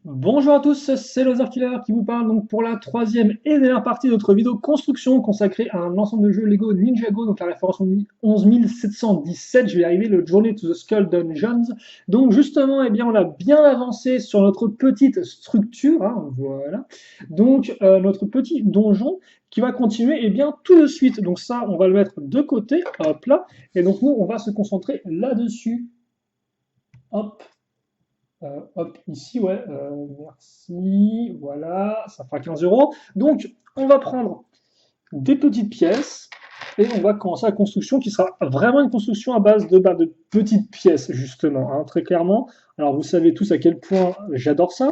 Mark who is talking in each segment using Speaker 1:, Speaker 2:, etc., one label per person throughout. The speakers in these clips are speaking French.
Speaker 1: Bonjour à tous, c'est Loser Killer qui vous parle donc pour la troisième et dernière partie de notre vidéo construction consacrée à un ensemble de jeux Lego Ninjago, donc la référence 11717, je vais y arriver, le Journey to the Skull Dungeons. Donc justement, eh bien, on a bien avancé sur notre petite structure, hein, voilà. Donc notre petit donjon qui va continuer eh bien, tout de suite. Donc ça, on va le mettre de côté, hop là, et donc nous, on va se concentrer là-dessus. Hop. Hop, ici, ouais, merci, voilà, ça fera 15 euros. Donc, on va prendre des petites pièces et on va commencer la construction qui sera vraiment une construction à base de petites pièces, justement, hein, très clairement. Alors, vous savez tous à quel point j'adore ça,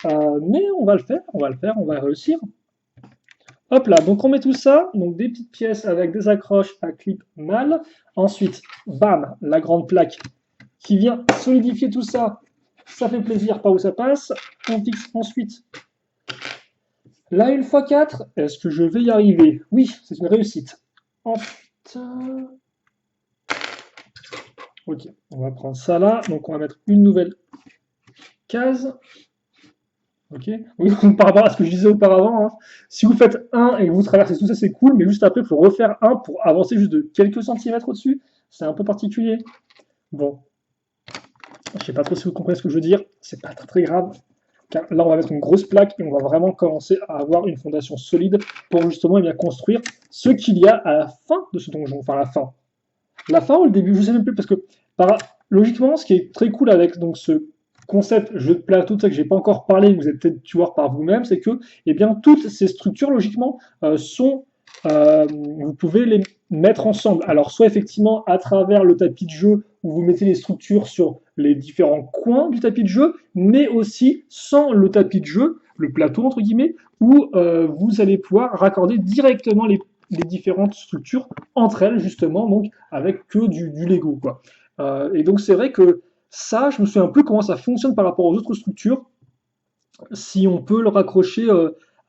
Speaker 1: mais on va le faire, on va le faire, on va réussir. Hop là, donc on met tout ça, donc des petites pièces avec des accroches à clip mâle. Ensuite, bam, la grande plaque qui vient solidifier tout ça. Ça fait plaisir par où ça passe. On fixe ensuite la 1x4. Est-ce que je vais y arriver? Oui, c'est une réussite. Ensuite, ok, on va prendre ça là. Donc on va mettre une nouvelle case. Ok. Oui, par rapport à ce que je disais auparavant, hein, si vous faites un et que vous traversez tout ça, c'est cool, mais juste après, il faut refaire un pour avancer juste de quelques centimètres au-dessus. C'est un peu particulier. Bon, je sais pas trop si vous comprenez ce que je veux dire. C'est pas très, très grave. Car là, on va mettre une grosse plaque et on va vraiment commencer à avoir une fondation solide pour justement eh bien, construire ce qu'il y a à la fin de ce donjon. Enfin, la fin. La fin ou le début, je ne sais même plus, parce que logiquement, ce qui est très cool avec donc, ce concept jeu de plateau, tout ça que j'ai pas encore parlé, que vous avez peut-être dû voir par vous-même, c'est que eh bien, toutes ces structures, logiquement, vous pouvez les mettre ensemble. Alors, soit effectivement à travers le tapis de jeu, où vous mettez les structures sur les différents coins du tapis de jeu, mais aussi sans le tapis de jeu, le plateau entre guillemets, où vous allez pouvoir raccorder directement les différentes structures entre elles, justement, donc avec que du Lego, quoi. Et donc c'est vrai que ça, je me souviens plus comment ça fonctionne par rapport aux autres structures, si on peut le raccrocher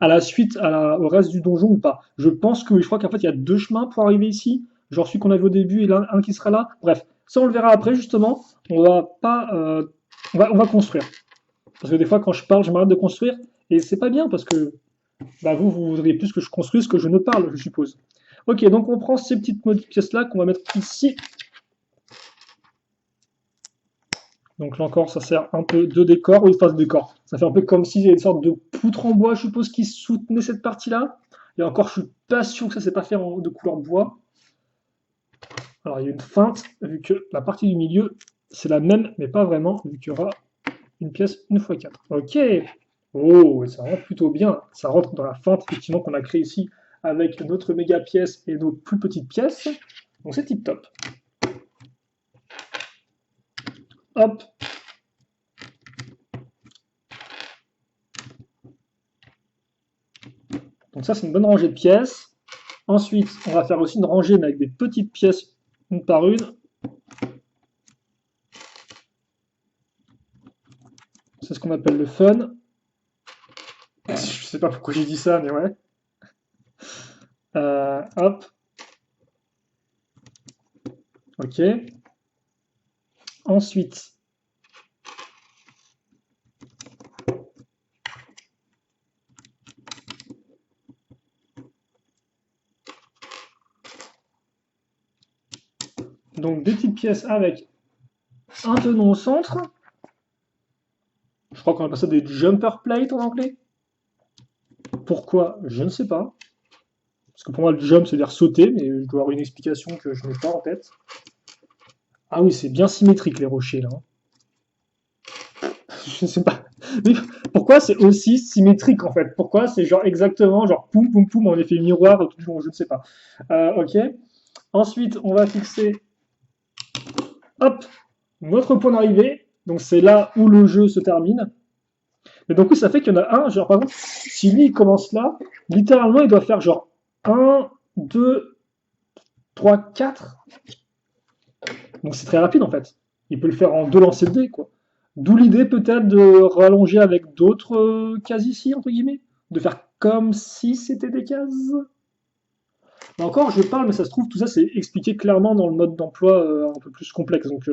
Speaker 1: à la suite, au reste du donjon ou pas. Je pense que je crois qu'en fait il y a deux chemins pour arriver ici, genre celui qu'on a vu au début et un qui sera là. Bref, ça on le verra après justement. On va pas, on va construire. Parce que des fois quand je parle, je m'arrête de construire et c'est pas bien parce que bah, vous voudriez plus que je construise que je ne parle, je suppose. Ok, donc on prend ces petites pièces là qu'on va mettre ici. Donc là encore, ça sert un peu de décor, oui, enfin de décor. Ça fait un peu comme s'il y avait une sorte de poutre en bois, je suppose, qui soutenait cette partie-là. Et encore, je suis pas sûr que ça s'est pas fait de couleur bois. Alors il y a une feinte, vu que la partie du milieu, c'est la même, mais pas vraiment, vu qu'il y aura une pièce 1x4. Ok. Oh, ça rentre plutôt bien. Ça rentre dans la feinte, effectivement, qu'on a créée ici avec notre méga pièce et nos plus petites pièces. Donc c'est tip top. Hop. Donc ça, c'est une bonne rangée de pièces. Ensuite, on va faire aussi une rangée, mais avec des petites pièces, une par une. C'est ce qu'on appelle le fun. Je sais pas pourquoi j'ai dit ça, mais ouais. Hop. Ok. Ensuite, donc des petites pièces avec un tenon au centre. Je crois qu'on appelle ça des jumper plates en anglais. Pourquoi? Je ne sais pas. Parce que pour moi, le jump, c'est dire sauter, mais je dois avoir une explication que je n'ai pas en tête. Ah oui, c'est bien symétrique les rochers là. Je ne sais pas. Mais pourquoi c'est aussi symétrique en fait? Pourquoi c'est genre exactement genre poum poum poum en effet miroir tout le long? Je ne sais pas. Ok. Ensuite, on va fixer hop notre point d'arrivée. Donc c'est là où le jeu se termine. Mais donc oui, ça fait qu'il y en a un. Genre par exemple, si lui il commence là, littéralement il doit faire genre un, 2, 3, 4. Donc c'est très rapide en fait. Il peut le faire en deux lancers de dés, quoi. D'où l'idée peut-être de rallonger avec d'autres cases ici, entre guillemets. De faire comme si c'était des cases. Là encore, je parle, mais ça se trouve, tout ça c'est expliqué clairement dans le mode d'emploi un peu plus complexe. Donc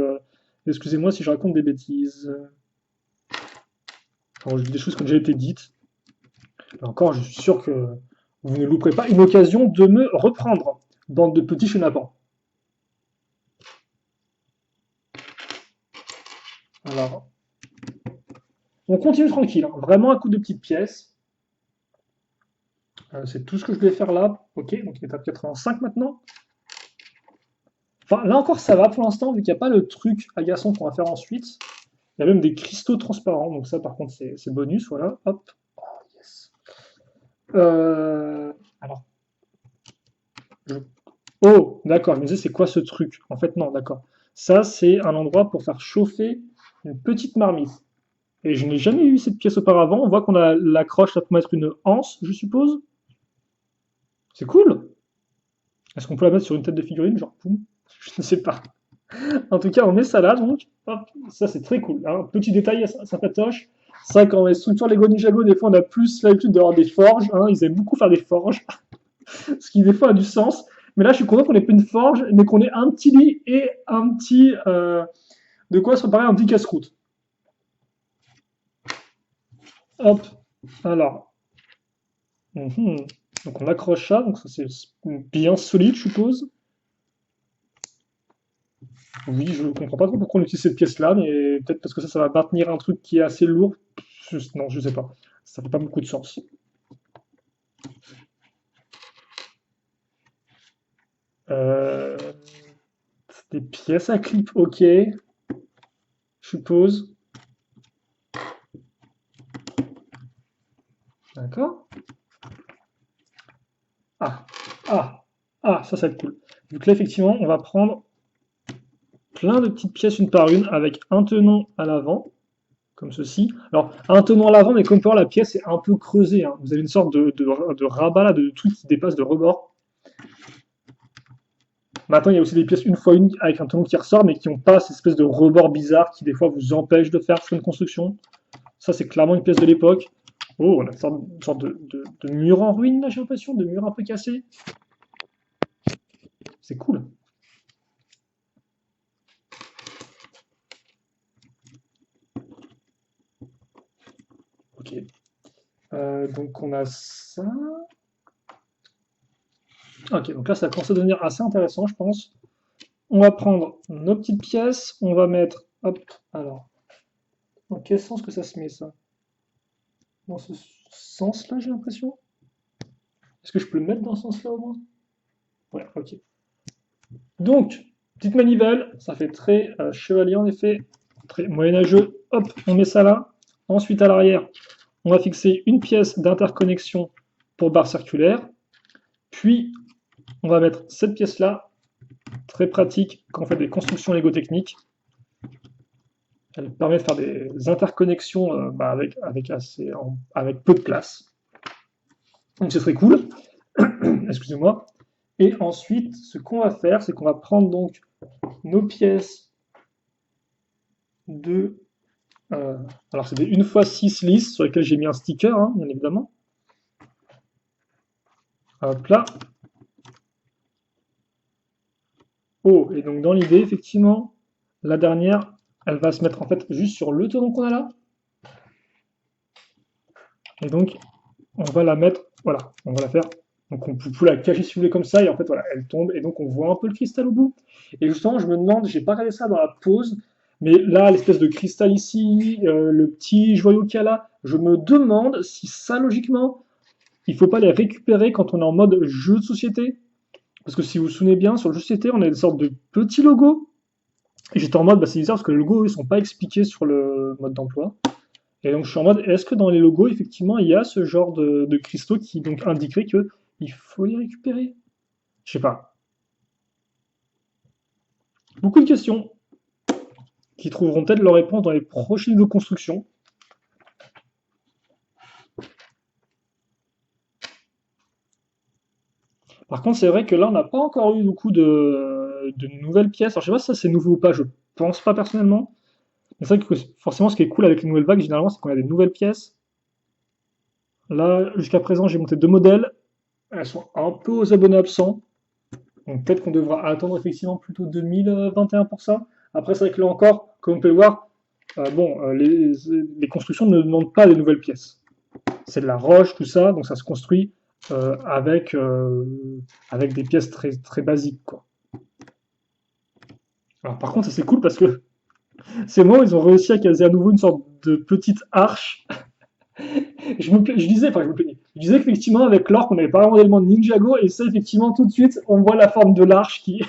Speaker 1: excusez-moi si je raconte des bêtises. Alors, je dis des choses qui ont déjà été dites. Là encore, je suis sûr que vous ne louperez pas une occasion de me reprendre, bande de petits chenapans. Alors, on continue tranquille, hein. Vraiment un coup de petites pièces. C'est tout ce que je vais faire là. Ok, donc il est à 85 maintenant. Enfin, là encore, ça va pour l'instant, vu qu'il n'y a pas le truc agaçant qu'on va faire ensuite. Il y a même des cristaux transparents, donc ça, par contre, c'est bonus, voilà. Hop. Oh, yes. Alors. je- Oh, d'accord, je me disais, c'est quoi ce truc? En fait, non, d'accord. Ça, c'est un endroit pour faire chauffer une petite marmite. Et je n'ai jamais eu cette pièce auparavant. On voit qu'on a l'accroche là pour mettre une anse, je suppose. C'est cool. Est-ce qu'on peut la mettre sur une tête de figurine, genre poum? Je ne sais pas. En tout cas, on met ça là, donc. Hop, ça, c'est très cool, hein. Petit détail sympatoche. C'est vrai, quand on est structure Lego Ninjago, des fois, on a plus l'habitude d'avoir des forges, hein. Ils aiment beaucoup faire des forges, ce qui, des fois, a du sens. Mais là, je suis content qu'on ait pas une forge, mais qu'on ait un petit lit et un petit. De quoi se préparer un petit casse-croûte. Hop. Alors. Donc, on accroche ça, donc ça, c'est bien solide, je suppose. Oui, je comprends pas trop pourquoi on utilise cette pièce-là, mais peut-être parce que ça va maintenir un truc qui est assez lourd. Non, je sais pas. Ça fait pas beaucoup de sens. Euh, des pièces à clip, ok, je suppose. D'accord. Ah, ah, ça va être cool. Donc là, effectivement, on va prendre plein de petites pièces une par une avec un tenon à l'avant, comme ceci. Alors, un tenon à l'avant, mais comme pour la pièce est un peu creusée, hein. Vous avez une sorte de rabat là, de truc qui dépasse de rebord. Maintenant, il y a aussi des pièces une fois une avec un tenon qui ressort, mais qui n'ont pas cette espèce de rebord bizarre qui, des fois, vous empêche de faire certaines constructions. Ça, c'est clairement une pièce de l'époque. Oh, on a une sorte de mur en ruine, là, j'ai l'impression, de mur un peu cassé. C'est cool. Ok. Donc, on a ça. Ok, donc là, ça commence à devenir assez intéressant, je pense. On va prendre nos petites pièces, on va mettre. Hop, alors. Dans quel sens que ça se met, ça? Dans ce sens-là, j'ai l'impression. Est-ce que je peux le mettre dans ce sens-là au moins? Ouais, ok. Donc, petite manivelle, ça fait très chevalier en effet, très moyenâgeux. Hop, on met ça là. Ensuite, à l'arrière, on va fixer une pièce d'interconnexion pour barre circulaire. Puis, on va mettre cette pièce-là, très pratique quand on fait des constructions Lego techniques. Elle permet de faire des interconnexions avec peu de place. Donc, c'est très cool. Excusez-moi. Et ensuite, ce qu'on va faire, c'est qu'on va prendre donc nos pièces de. Alors, c'est des 1x6 lisses sur lesquelles j'ai mis un sticker, hein, bien évidemment. Hop là. Oh, et donc dans l'idée, effectivement, la dernière, elle va se mettre en fait juste sur le tenon qu'on a là. Et donc, on va la mettre, voilà, on va la faire. Donc, on peut la cacher si vous voulez comme ça, et en fait, voilà, elle tombe, et donc on voit un peu le cristal au bout. Et justement, je me demande, j'ai pas regardé ça dans la pause, mais là, l'espèce de cristal ici, le petit joyau qu'il y a là, je me demande si ça, logiquement, il faut pas les récupérer quand on est en mode jeu de société. Parce que si vous vous souvenez bien, sur le jeu de société, on a une sorte de petit logo. Et j'étais en mode, bah, c'est bizarre parce que les logos, ils sont pas expliqués sur le mode d'emploi. Et donc je suis en mode, est-ce que dans les logos, effectivement, il y a ce genre de cristaux qui donc indiquerait que il faut les récupérer? Je sais pas. Beaucoup de questions qui trouveront peut-être leur réponse dans les prochaines vidéos de construction. Par contre, c'est vrai que là, on n'a pas encore eu beaucoup de nouvelles pièces. Alors, je sais pas si ça c'est nouveau ou pas, je pense pas personnellement. Mais c'est vrai que forcément, ce qui est cool avec les nouvelles vagues, généralement, c'est qu'on a des nouvelles pièces. Là, jusqu'à présent, j'ai monté deux modèles. Elles sont un peu aux abonnés absents. Donc peut-être qu'on devra attendre effectivement plutôt 2021 pour ça. Après, c'est vrai que là encore, comme on peut le voir, bon, les constructions ne demandent pas des nouvelles pièces. C'est de la roche, tout ça, donc ça se construit avec des pièces très, très basiques, quoi. Alors par contre, ça c'est cool parce que c'est moi, ils ont réussi à caser à nouveau une sorte de petite arche. Je disais, enfin je me plaignais, je disais qu'effectivement avec l'orque on n'avait pas vraiment d'élément de Ninjago et ça effectivement tout de suite on voit la forme de l'arche qui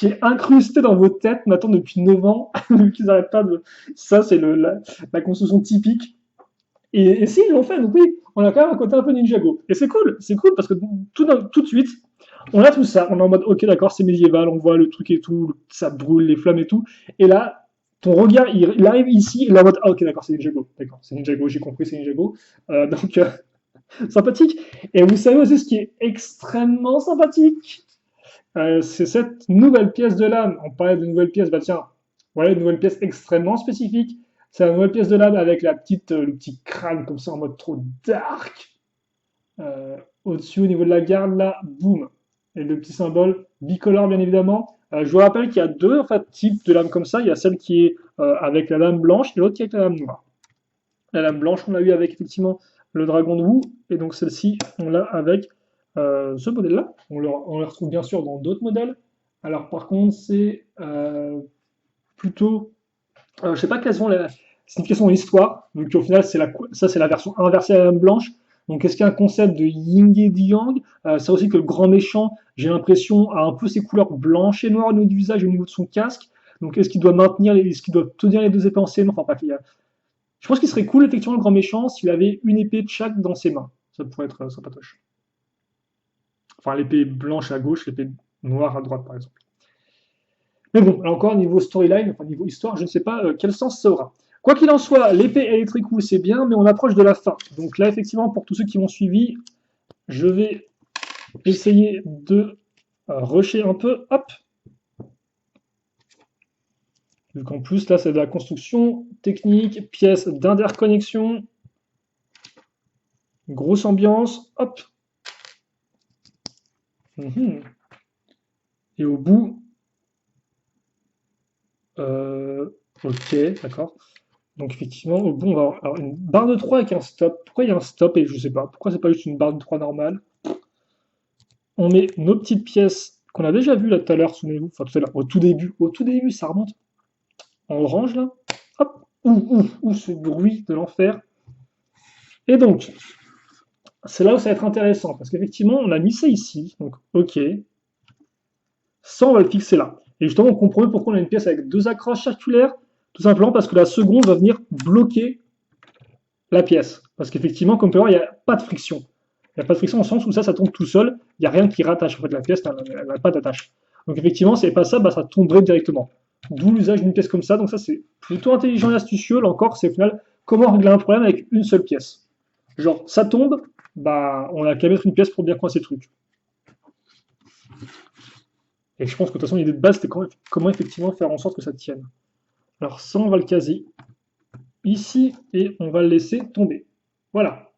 Speaker 1: est incrustée dans vos têtes maintenant depuis 9 ans, vu qu'ils n'arrêtent pas de... Ça c'est la construction typique. Et si, ils l'ont fait, donc oui, on a quand même un côté un peu Ninjago. Et c'est cool parce que tout de suite, on a tout ça, on est en mode, ok, d'accord, c'est médiéval, on voit le truc et tout, ça brûle, les flammes et tout. Et là, ton regard, il arrive ici, il est en mode, ah ok, d'accord, c'est Ninjago. D'accord, c'est Ninjago, j'ai compris, c'est Ninjago. Donc, sympathique. Et vous savez aussi ce qui est extrêmement sympathique, c'est cette nouvelle pièce de lame. On parlait de nouvelle pièce, bah tiens, voilà une nouvelle pièce extrêmement spécifique. C'est la nouvelle pièce de lame avec le petit crâne comme ça en mode trop dark. Au-dessus, au niveau de la garde, là, boum. Et le petit symbole bicolore, bien évidemment. Je vous rappelle qu'il y a deux en fait, types de lames comme ça. Il y a celle qui est avec la lame blanche et l'autre qui est avec la lame noire. La lame blanche, on l'a eu avec effectivement le dragon de Wu. Et donc celle-ci, on l'a avec ce modèle-là. On le retrouve bien sûr dans d'autres modèles. Alors par contre, c'est plutôt... je ne sais pas quelles sont les significations de l'histoire, vu qu'au final, ça c'est la version inversée à la lame blanche. Donc est-ce qu'il y a un concept de yin et de yang? C'est aussi que le grand méchant, j'ai l'impression, a un peu ses couleurs blanches et noires au niveau du visage et au niveau de son casque. Donc est-ce qu'il doit est-ce qu'il doit tenir les deux épées en ses mains? Enfin bref, je pense qu'il serait cool, effectivement, le grand méchant, s'il avait une épée de chaque dans ses mains. Ça pourrait être sympatoche. Enfin, l'épée blanche à gauche, l'épée noire à droite, par exemple. Mais bon, là encore, niveau storyline, enfin niveau histoire, je ne sais pas quel sens ça aura. Quoi qu'il en soit, l'épée elle est très cool, c'est bien, mais on approche de la fin. Donc là, effectivement, pour tous ceux qui m'ont suivi, je vais essayer de rusher un peu. Hop. Vu qu'en plus, là, c'est de la construction technique, pièces d'interconnexion, grosse ambiance. Hop. Et au bout, euh, ok, d'accord. Donc effectivement, au bout, on va avoir une barre de 3 avec un stop. Pourquoi il y a un stop et je sais pas. Pourquoi c'est pas juste une barre de 3 normale? On met nos petites pièces qu'on a déjà vues là tout à l'heure, souvenez-vous. Enfin tout à l'heure, au tout début, ça remonte. On le range là. Hop, ce bruit de l'enfer. Et donc, c'est là où ça va être intéressant, parce qu'effectivement, on a mis ça ici, donc ok. Ça, on va le fixer là. Et justement, on comprend pourquoi on a une pièce avec deux accroches circulaires, tout simplement parce que la seconde va venir bloquer la pièce. Parce qu'effectivement, comme on peut voir, il n'y a pas de friction. Il n'y a pas de friction au sens où ça tombe tout seul. Il n'y a rien qui rattache. En fait, la pièce, elle n'a pas d'attache. Donc effectivement, si pas ça, bah, ça tomberait directement. D'où l'usage d'une pièce comme ça. Donc ça, c'est plutôt intelligent et astucieux. Là encore, c'est au final comment régler un problème avec une seule pièce. Genre, ça tombe, bah, on a qu'à mettre une pièce pour bien coincer le truc. Et je pense que de toute façon, l'idée de base, c'était comment effectivement faire en sorte que ça tienne. Alors ça, on va le caser ici et on va le laisser tomber. Voilà.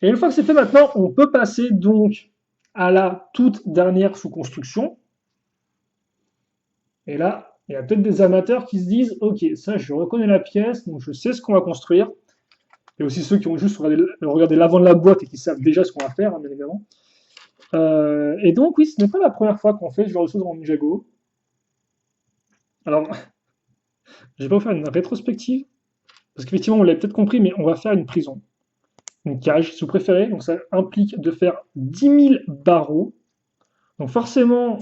Speaker 1: Et une fois que c'est fait maintenant, on peut passer donc à la toute dernière sous-construction. Et là, il y a peut-être des amateurs qui se disent, ok, ça je reconnais la pièce, donc je sais ce qu'on va construire. Et aussi ceux qui ont juste regardé l'avant de la boîte et qui savent déjà ce qu'on va faire, hein, bien évidemment. Et donc oui, ce n'est pas la première fois qu'on fait ce genre de choses dans Ninjago. Alors, je vais pas vous faire une rétrospective, parce qu'effectivement, on l'a peut-être compris, mais on va faire une prison. Une cage, si vous préférez. Donc ça implique de faire 10 000 barreaux. Donc forcément,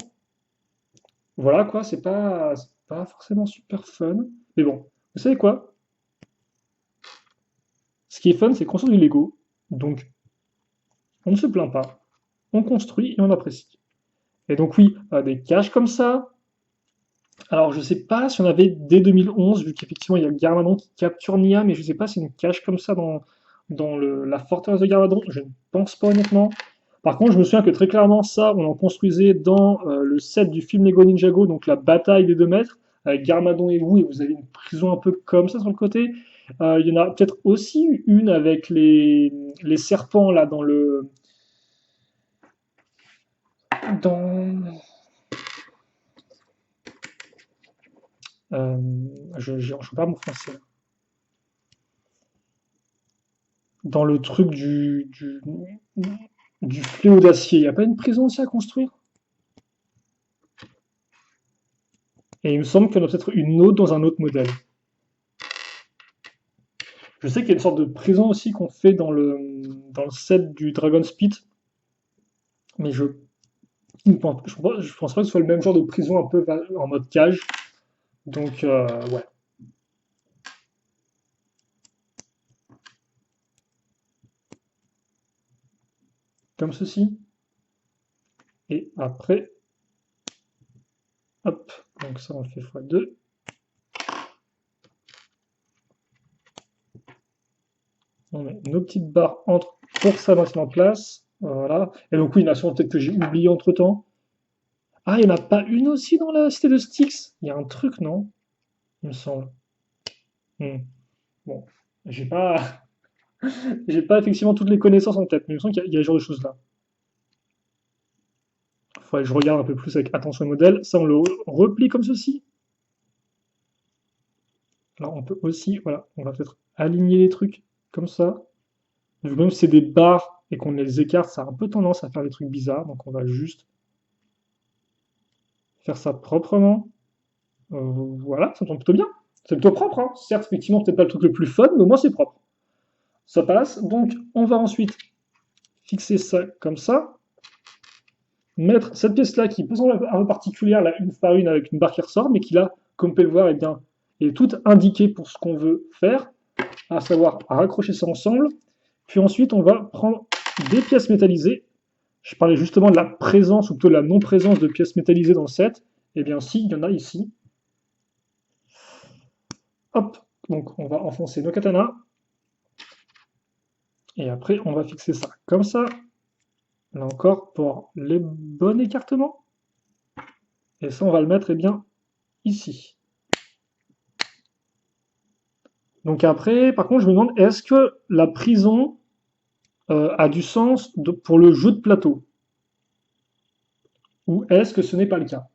Speaker 1: voilà quoi, c'est pas forcément super fun. Mais bon, vous savez quoi? Ce qui est fun, c'est construire du Lego. Donc, on ne se plaint pas. On construit et on apprécie. Et donc oui, des caches comme ça. Alors je sais pas si on avait dès 2011, vu qu'effectivement il y a Garmadon qui capture Nia, mais je sais pas si une cache comme ça dans la forteresse de Garmadon. Je ne pense pas honnêtement. Par contre, je me souviens que très clairement, ça, on en construisait dans le set du film Lego Ninjago, donc la bataille des 2 mètres, avec Garmadon et Wu, et vous avez une prison un peu comme ça sur le côté. Il y en a peut-être aussi une avec les serpents, là, dans... Euh, je perds mon français, là. Dans le truc du fléau d'acier, il n'y a pas une prison aussi à construire? Et il me semble qu'il y en a peut-être une autre dans un autre modèle. Je sais qu'il y a une sorte de prison aussi qu'on fait dans le set du Dragon's Pit, mais je pense pas que ce soit le même genre de prison un peu en mode cage. Donc, ouais, comme ceci. Et après, hop, donc ça on fait x2. On met nos petites barres entre pour ça maintenant en place. Voilà. Et donc oui, il y en a sûrement peut-être que j'ai oublié entre temps. Ah, il n'y en a pas une aussi dans la cité de Styx? Il y a un truc, non? Il me semble. Hmm. Bon, j'ai pas, j'ai pas effectivement toutes les connaissances en tête, mais il me semble qu'il y a ce genre de choses là. Il faudrait que je regarde un peu plus avec attention au modèle. Ça, on le replie comme ceci. Alors, on peut aussi, voilà, on va peut-être aligner les trucs comme ça. Vu que même si c'est des barres et qu'on les écarte, ça a un peu tendance à faire des trucs bizarres. Donc, on va juste faire ça proprement. Voilà, ça tombe plutôt bien. C'est plutôt propre, hein. Certes, effectivement, peut-être pas le truc le plus fun, mais au moins c'est propre. Ça passe. Donc, on va ensuite fixer ça comme ça. Mettre cette pièce-là qui peut sembler un peu particulière, là, une par une, avec une barre qui ressort, mais qui là, comme vous pouvez le voir, eh bien, est toute indiquée pour ce qu'on veut faire, à savoir raccrocher ça ensemble. Puis ensuite, on va prendre des pièces métallisées. Je parlais justement de la présence, ou plutôt de la non-présence de pièces métallisées dans le set. Eh bien, si, il y en a ici. Hop, donc on va enfoncer nos katanas. Et après, on va fixer ça comme ça. Là encore, pour les bons écartements. Et ça, on va le mettre, eh bien, ici. Donc après, par contre, je me demande, est-ce que la prison a du sens pour le jeu de plateau? Ou est-ce que ce n'est pas le cas?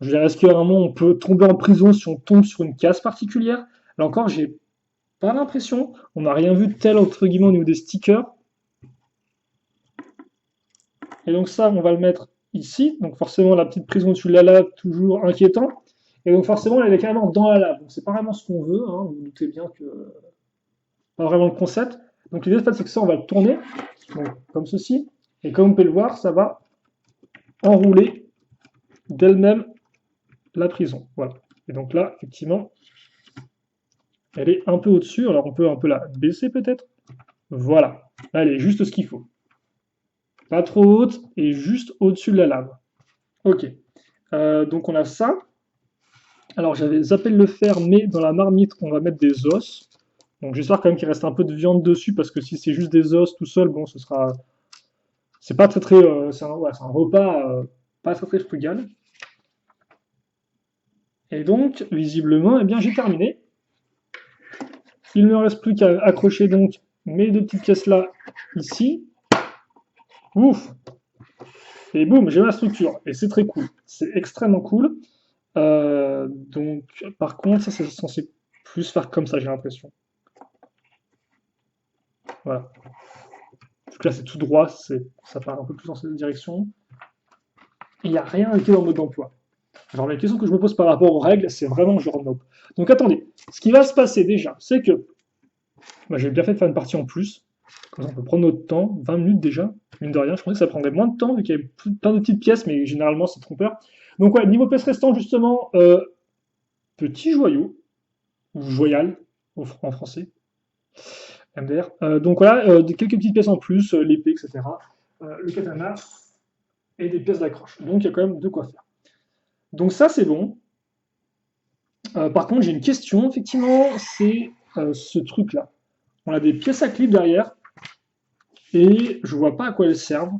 Speaker 1: Je veux dire, est-ce qu'à un moment, on peut tomber en prison si on tombe sur une case particulière? Là encore, j'ai pas l'impression. On n'a rien vu de tel, entre guillemets, au niveau des stickers. Et donc ça, on va le mettre ici. Donc forcément, la petite prison au-dessus de la lave, toujours inquiétant. Et donc forcément, elle est carrément dans la lave. Donc c'est pas vraiment ce qu'on veut, hein. Vous vous doutez bien que pas vraiment le concept. Donc l'idée, en fait, c'est que ça, on va le tourner, donc, comme ceci. Et comme vous pouvez le voir, ça va enrouler d'elle-même la prison. Voilà. Et donc là, effectivement, elle est un peu au-dessus. Alors on peut un peu la baisser peut-être. Voilà. Allez, juste ce qu'il faut. Pas trop haute et juste au-dessus de la lave. Ok. Donc on a ça. Alors j'avais zappé de le faire, mais dans la marmite, on va mettre des os. Donc j'espère quand même qu'il reste un peu de viande dessus, parce que si c'est juste des os tout seul, bon, ce sera... C'est pas très très... c'est un repas pas très très frugal. Et donc, visiblement, eh bien j'ai terminé. Il ne me reste plus qu'à accrocher donc mes deux petites pièces là, ici. Ouf! Et boum, j'ai ma structure. Et c'est très cool. C'est extrêmement cool. Donc, par contre, ça c'est censé plus faire comme ça, j'ai l'impression. Voilà. Donc là, c'est tout droit, ça part un peu plus dans cette direction. Il n'y a rien indiqué dans le mode d'emploi. Alors, la question que je me pose par rapport aux règles, c'est vraiment genre nope. Donc, attendez. Ce qui va se passer déjà, c'est que j'ai bien fait de faire une partie en plus. Comme ça, on peut prendre notre temps. 20 minutes déjà, mine de rien. Je pensais que ça prendrait moins de temps, vu qu'il y avait plein de petites pièces, mais généralement, c'est trompeur. Donc, ouais, niveau pièces restant, justement, petit joyau, ou joyal, en français. MDR. Donc voilà, quelques petites pièces en plus, l'épée, etc. Le katana et des pièces d'accroche. Donc il y a quand même de quoi faire. Donc ça c'est bon. Par contre j'ai une question, effectivement, c'est ce truc-là. On a des pièces à clip derrière et je vois pas à quoi elles servent.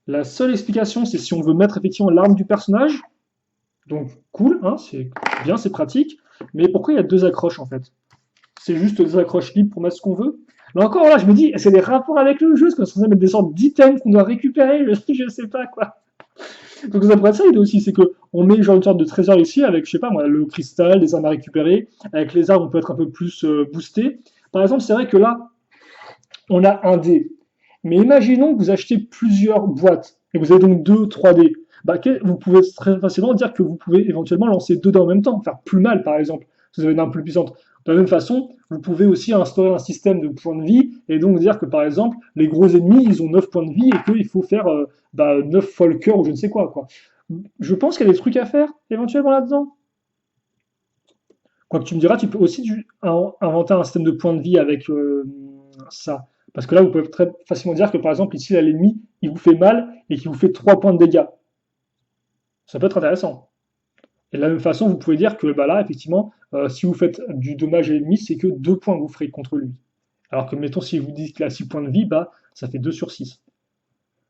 Speaker 1: La seule explication c'est si on veut mettre effectivement l'arme du personnage. Donc cool, hein, c'est bien, c'est pratique. Mais pourquoi il y a deux accroches en fait? C'est juste des accroches libres pour mettre ce qu'on veut. Là encore, là, je me dis, est-ce qu'il y a des rapports avec le jeu? Est-ce qu'on est censé mettre des sortes d'items qu'on doit récupérer? Je sais pas, quoi. Donc ça pourrait être ça l'idée aussi, c'est que on met genre une sorte de trésor ici avec, je sais pas moi, le cristal, des armes à récupérer. Avec les armes, on peut être un peu plus boosté. Par exemple, c'est vrai que là, on a un dé. Mais imaginons que vous achetez plusieurs boîtes et vous avez donc deux, 3 dés. Bah, vous pouvez très facilement dire que vous pouvez éventuellement lancer deux dés en même temps, faire plus mal par exemple, si vous avez une arme plus puissante. De la même façon, vous pouvez aussi instaurer un système de points de vie et donc dire que par exemple, les gros ennemis, ils ont 9 points de vie et qu'il faut faire 9 fois le cœur ou je ne sais quoi. Je pense qu'il y a des trucs à faire éventuellement là-dedans. Quoi que tu me diras, tu peux aussi inventer un système de points de vie avec ça. Parce que là, vous pouvez très facilement dire que par exemple, ici, là, l'ennemi, il vous fait mal et qu'il vous fait 3 points de dégâts. Ça peut être intéressant. Et de la même façon, vous pouvez dire que bah, là, effectivement, si vous faites du dommage à l'ennemi, c'est que 2 points que vous ferez contre lui. Alors que, mettons, si vous dites qu'il a 6 points de vie, bah, ça fait 2 sur 6.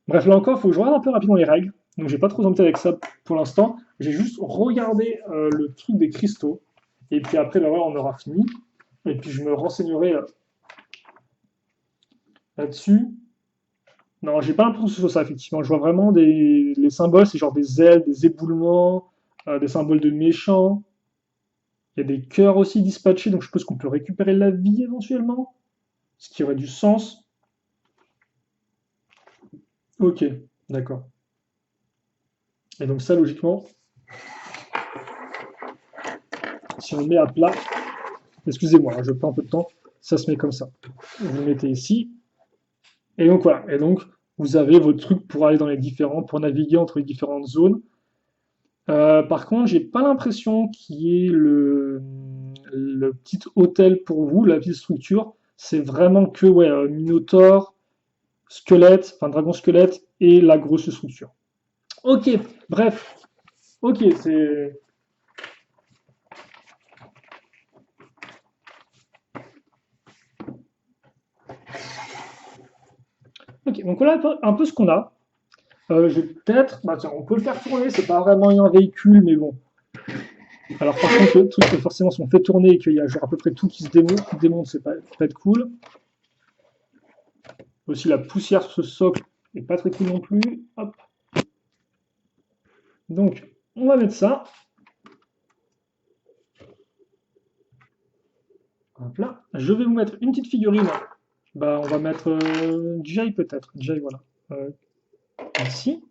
Speaker 1: Bref, là encore, il faut que je regarde un peu rapidement les règles. Donc, j'ai pas trop embêté avec ça pour l'instant. J'ai juste regardé le truc des cristaux. Et puis après, bah, voilà, on aura fini. Et puis, je me renseignerai là-dessus. Non, j'ai pas l'impression que ce soit ça, effectivement. Je vois vraiment les symboles, c'est genre des ailes, des éboulements, des symboles de méchants. Il y a des cœurs aussi dispatchés, donc je suppose qu'on peut récupérer la vie éventuellement, ce qui aurait du sens. Ok, d'accord. Et donc ça, logiquement, si on le met à plat, excusez-moi, hein, je perds un peu de temps, ça se met comme ça. Vous le mettez ici, et donc voilà. Et donc, vous avez vos trucs pour aller dans les différents, pour naviguer entre les différentes zones. Par contre, j'ai pas l'impression qu'il y ait le petit hôtel pour vous, la petite structure. C'est vraiment que ouais, Minotaure, squelette, enfin dragon squelette et la grosse structure. Ok, bref. Ok, c'est. Ok, donc voilà un peu ce qu'on a. Je vais peut-être. Bah tiens, on peut le faire tourner, c'est pas vraiment un véhicule, mais bon. Alors par contre, le truc, c'est forcément, si on fait tourner et qu'il y a genre à peu près tout qui se démonte, c'est pas être cool. Aussi la poussière sur ce socle est pas très cool non plus. Hop. Donc, on va mettre ça. Hop là. Je vais vous mettre une petite figurine. Bah, on va mettre Jay peut-être. Jay, voilà. Euh, Ici.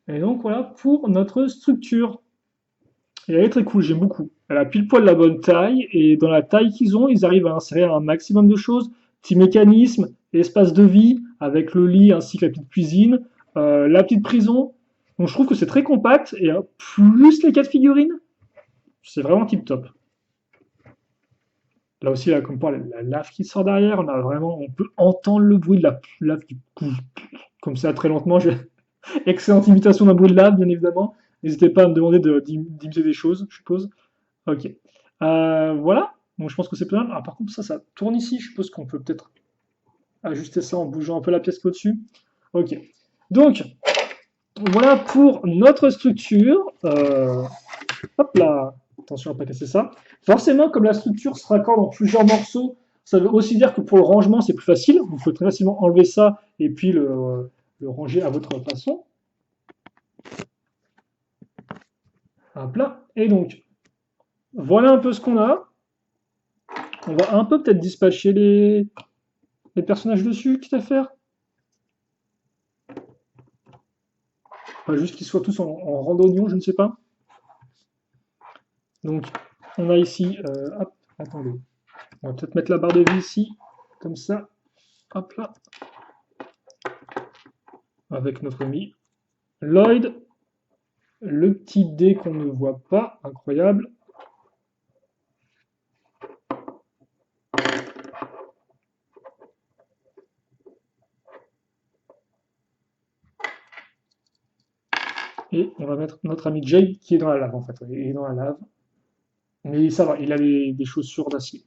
Speaker 1: Et donc voilà pour notre structure. Et elle est très cool, j'aime beaucoup. Elle a pile poil la bonne taille, et dans la taille qu'ils ont, ils arrivent à insérer un maximum de choses. Petit mécanisme, espace de vie, avec le lit ainsi que la petite cuisine, la petite prison. Donc je trouve que c'est très compact, et plus les 4 figurines, c'est vraiment tip top. Là aussi, là, comme la lave qui sort derrière, on peut entendre le bruit de la lave qui coule comme ça très lentement. Excellente imitation d'un bruit de lave, bien évidemment. N'hésitez pas à me demander d'imiter des choses, je suppose. Ok. Voilà. Donc je pense que c'est pas mal. Ah, par contre, ça tourne ici. Je suppose qu'on peut peut-être ajuster ça en bougeant un peu la pièce qui est au-dessus. Ok. Donc, voilà pour notre structure. Hop là. Attention à ne pas casser ça. Forcément, comme la structure se raccorde en plusieurs morceaux, ça veut aussi dire que pour le rangement, c'est plus facile. Vous pouvez très facilement enlever ça et puis le ranger à votre façon. Hop là. Et donc, voilà un peu ce qu'on a. On va un peu peut-être dispatcher les personnages dessus, quitte à faire. Enfin, juste qu'ils soient tous en randonnion, je ne sais pas. Donc, on a ici, hop, attendez. On va peut-être mettre la barre de vie ici, comme ça. Hop là. Avec notre ami Lloyd. Le petit dé qu'on ne voit pas, incroyable. Et on va mettre notre ami Jay qui est dans la lave en fait. Il est dans la lave. Mais ça va, il a des chaussures d'acier.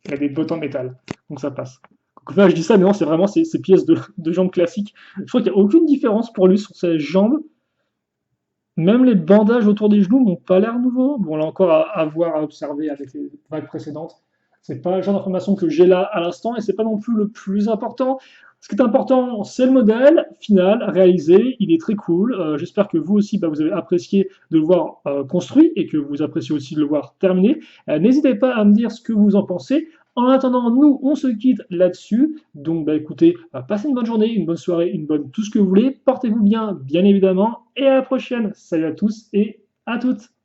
Speaker 1: Il a des bottes en métal. Donc ça passe. Donc, là, je dis ça, mais non, c'est vraiment ces pièces de jambes classiques. Je crois qu'il n'y a aucune différence pour lui sur ses jambes. Même les bandages autour des genoux n'ont pas l'air nouveaux. Bon, là encore, à voir, à observer avec les vagues précédentes. C'est pas le genre d'information que j'ai là à l'instant et c'est pas non plus le plus important. Ce qui est important, c'est le modèle final réalisé. Il est très cool. J'espère que vous aussi, vous avez apprécié de le voir construit et que vous appréciez aussi de le voir terminé. N'hésitez pas à me dire ce que vous en pensez. En attendant, nous, on se quitte là-dessus. Donc, écoutez, passez une bonne journée, une bonne soirée, une bonne tout ce que vous voulez. Portez-vous bien, bien évidemment. Et à la prochaine. Salut à tous et à toutes.